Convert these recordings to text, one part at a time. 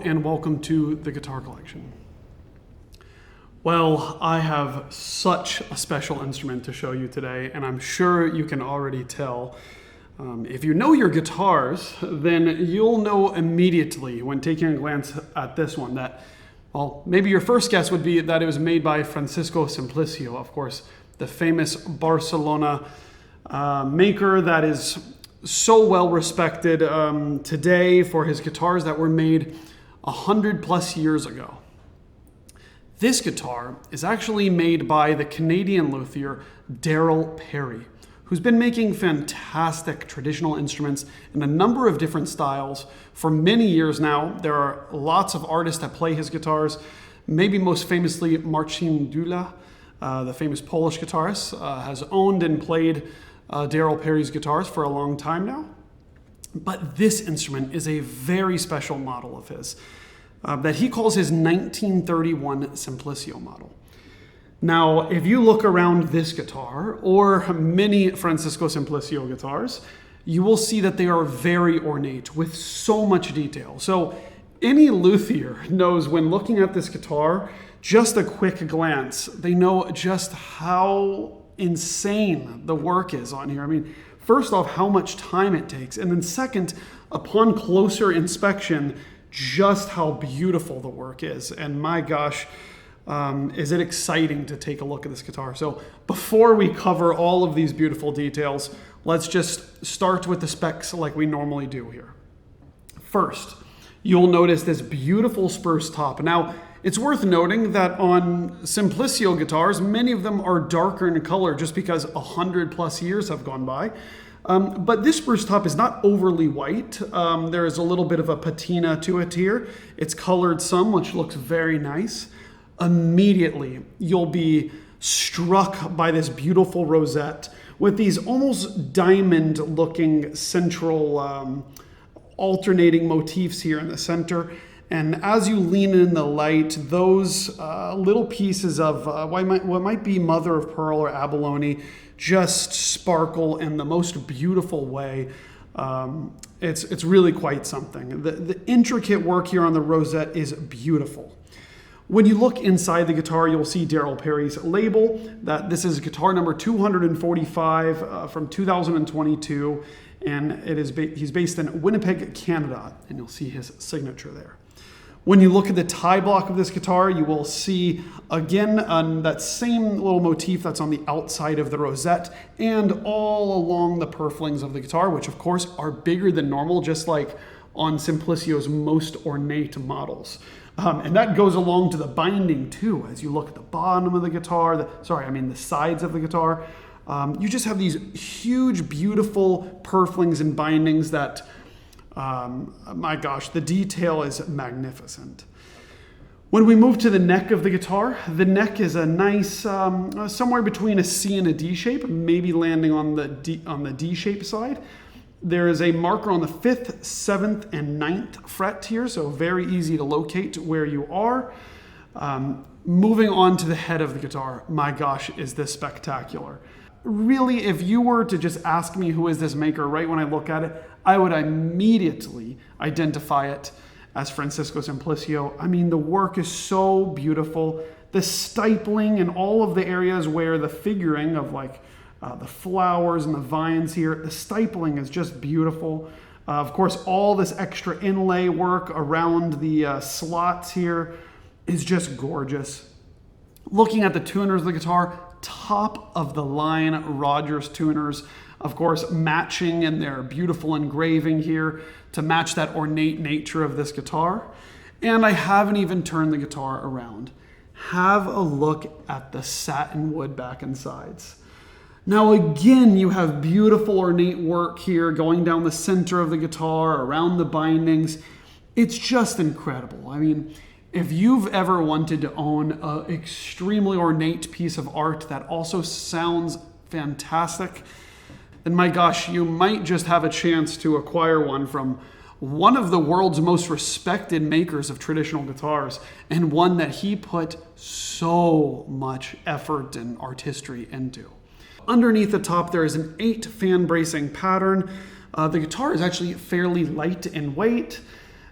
and welcome to the Guitar Collection. Well, I have such a special instrument to show you today, and I'm sure you can already tell. If you know your guitars, then you'll know immediately when taking a glance at this one that, well, maybe your first guess would be that it was made by Francisco Simplicio, of course, the famous Barcelona maker that is so well respected today for his guitars that were made 100 plus years ago. This guitar is actually made by the Canadian luthier Daryl Perry, who's been making fantastic traditional instruments in a number of different styles for many years now. There are lots of artists that play his guitars, maybe most famously Marcin Dula, the famous Polish guitarist, has owned and played Daryl Perry's guitars for a long time now. But this instrument is a very special model of his that he calls his 1931 Simplicio model. Now, if you look around this guitar or many Francisco Simplicio guitars, you will see that they are very ornate with so much detail. So any luthier knows when looking at this guitar, just a quick glance, they know just how insane the work is on here. I mean, first off, how much time it takes, and then second, upon closer inspection, just how beautiful the work is. And my gosh, is it exciting to take a look at this guitar. So before we cover all of these beautiful details, let's just start with the specs like we normally do here. First, you'll notice this beautiful spruce top. Now, it's worth noting that on Simplicio guitars, many of them are darker in color just because 100 plus years have gone by. But this spruce top is not overly white. There is a little bit of a patina to it here. It's colored some, which looks very nice. Immediately, you'll be struck by this beautiful rosette with these almost diamond-looking central alternating motifs here in the center. And as you lean in the light, those little pieces of what might be mother of pearl or abalone just sparkle in the most beautiful way. It's really quite something. The intricate work here on the rosette is beautiful. When you look inside the guitar, you'll see Daryl Perry's label. That this is guitar number 245 from 2022, and he's based in Winnipeg, Canada, and you'll see his signature there. When you look at the tie block of this guitar, you will see, again, that same little motif that's on the outside of the rosette and all along the purflings of the guitar, which of course are bigger than normal, just like on Simplicio's most ornate models. And that goes along to the binding too. As you look at the bottom of the guitar, the sides of the guitar, you just have these huge, beautiful purflings and bindings that, my gosh, the detail is magnificent. When we move to the neck of the guitar, the neck is a nice, somewhere between a C and a D shape, maybe landing on the D shape side. There is a marker on the 5th, 7th, and 9th fret here, so very easy to locate where you are. Moving on to the head of the guitar, my gosh, is this spectacular. Really, if you were to just ask me who is this maker right when I look at it, I would immediately identify it as Francisco Simplicio. I mean, the work is so beautiful. The stippling and all of the areas where the figuring of the flowers and the vines here, the stippling is just beautiful. Of course, all this extra inlay work around the slots here is just gorgeous. Looking at the tuners of the guitar, top of the line Rogers tuners, of course, matching in their beautiful engraving here to match that ornate nature of this guitar. And I haven't even turned the guitar around. Have a look at the satin wood back and sides. Now again, you have beautiful ornate work here going down the center of the guitar, around the bindings. It's just incredible. I mean, if you've ever wanted to own an extremely ornate piece of art that also sounds fantastic, then my gosh, you might just have a chance to acquire one from one of the world's most respected makers of traditional guitars, and one that he put so much effort and artistry into. Underneath the top, there is an 8 fan bracing pattern. The guitar is actually fairly light in weight.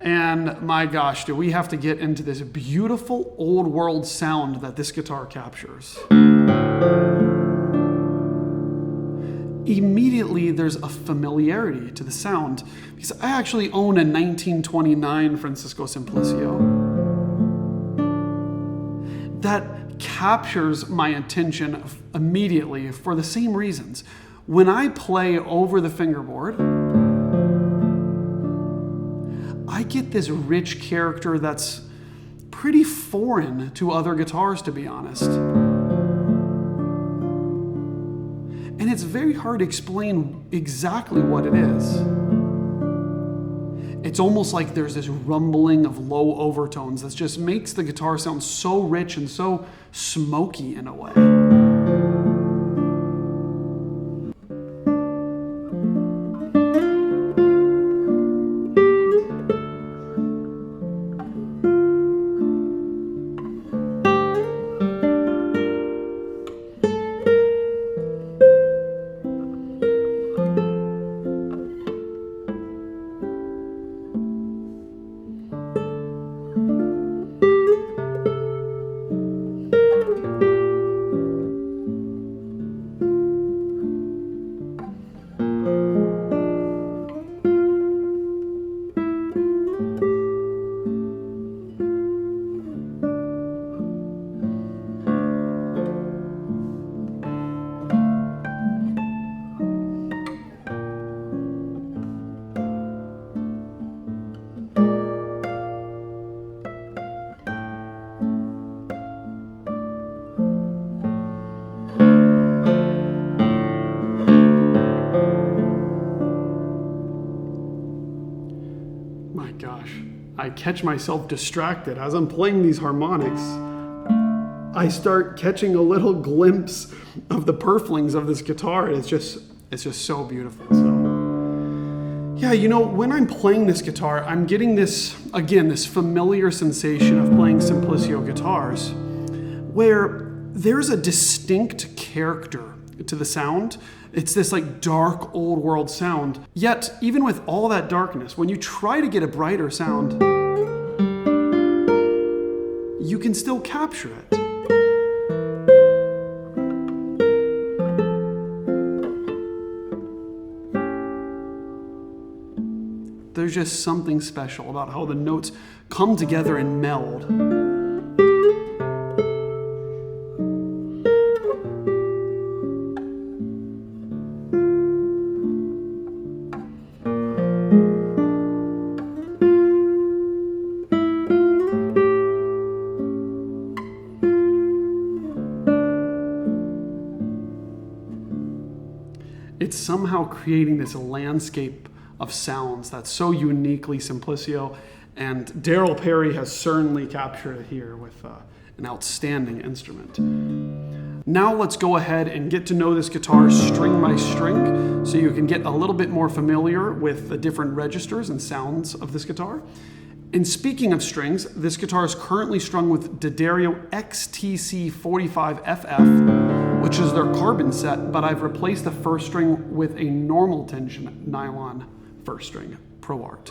And my gosh, do we have to get into this beautiful old world sound that this guitar captures. Immediately there's a familiarity to the sound because I actually own a 1929 Francisco Simplicio that captures my attention immediately for the same reasons. When I play over the fingerboard, I get this rich character that's pretty foreign to other guitars, to be honest. And it's very hard to explain exactly what it is. It's almost like there's this rumbling of low overtones that just makes the guitar sound so rich and so smoky in a way. I catch myself distracted as I'm playing these harmonics. I start catching a little glimpse of the purflings of this guitar. It's just so beautiful. So yeah, you know, when I'm playing this guitar, I'm getting this familiar sensation of playing Simplicio guitars where there's a distinct character to the sound. It's this like dark old world sound. Yet, even with all that darkness, when you try to get a brighter sound, you can still capture it. There's just something special about how the notes come together and meld. It's somehow creating this landscape of sounds that's so uniquely Simplicio, and Daryl Perry has certainly captured it here with an outstanding instrument. Now let's go ahead and get to know this guitar string by string so you can get a little bit more familiar with the different registers and sounds of this guitar. And speaking of strings, this guitar is currently strung with D'Addario XTC45FF, which is their carbon set, but I've replaced the first string with a normal tension nylon first string Pro Art.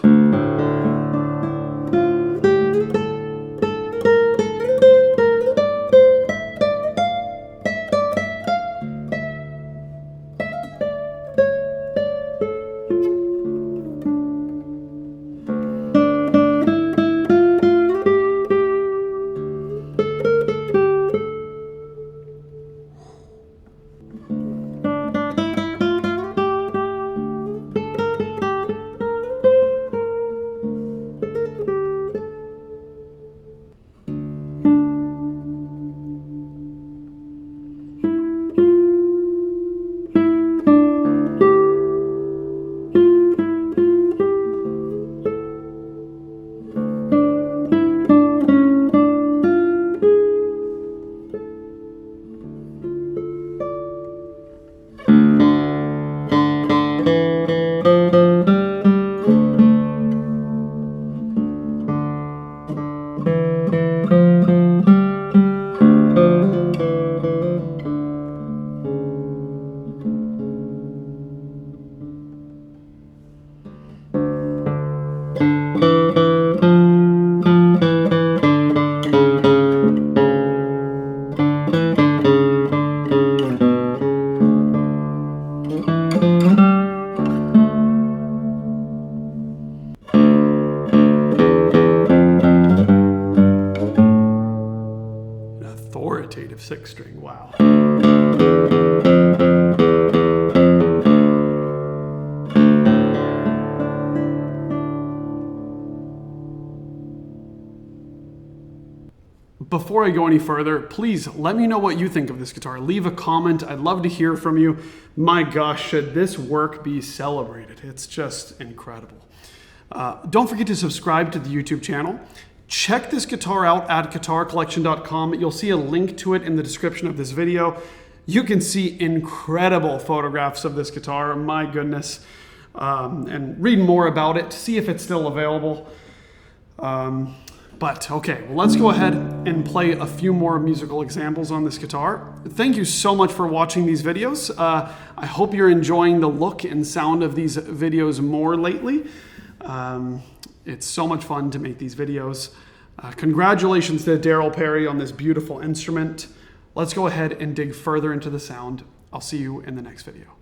negative 6 string. Wow. Before I go any further, please let me know what you think of this guitar. Leave a comment. I'd love to hear from you. My gosh, should this work be celebrated? It's just incredible. Don't forget to subscribe to the YouTube channel. Check this guitar out at guitarcollection.com. You'll see a link to it in the description of this video. You can see incredible photographs of this guitar, my goodness, and read more about it, see if it's still available. But okay, well, let's go ahead and play a few more musical examples on this guitar. Thank you so much for watching these videos. I hope you're enjoying the look and sound of these videos more lately. It's so much fun to make these videos. Congratulations to Daryl Perry on this beautiful instrument. Let's go ahead and dig further into the sound. I'll see you in the next video.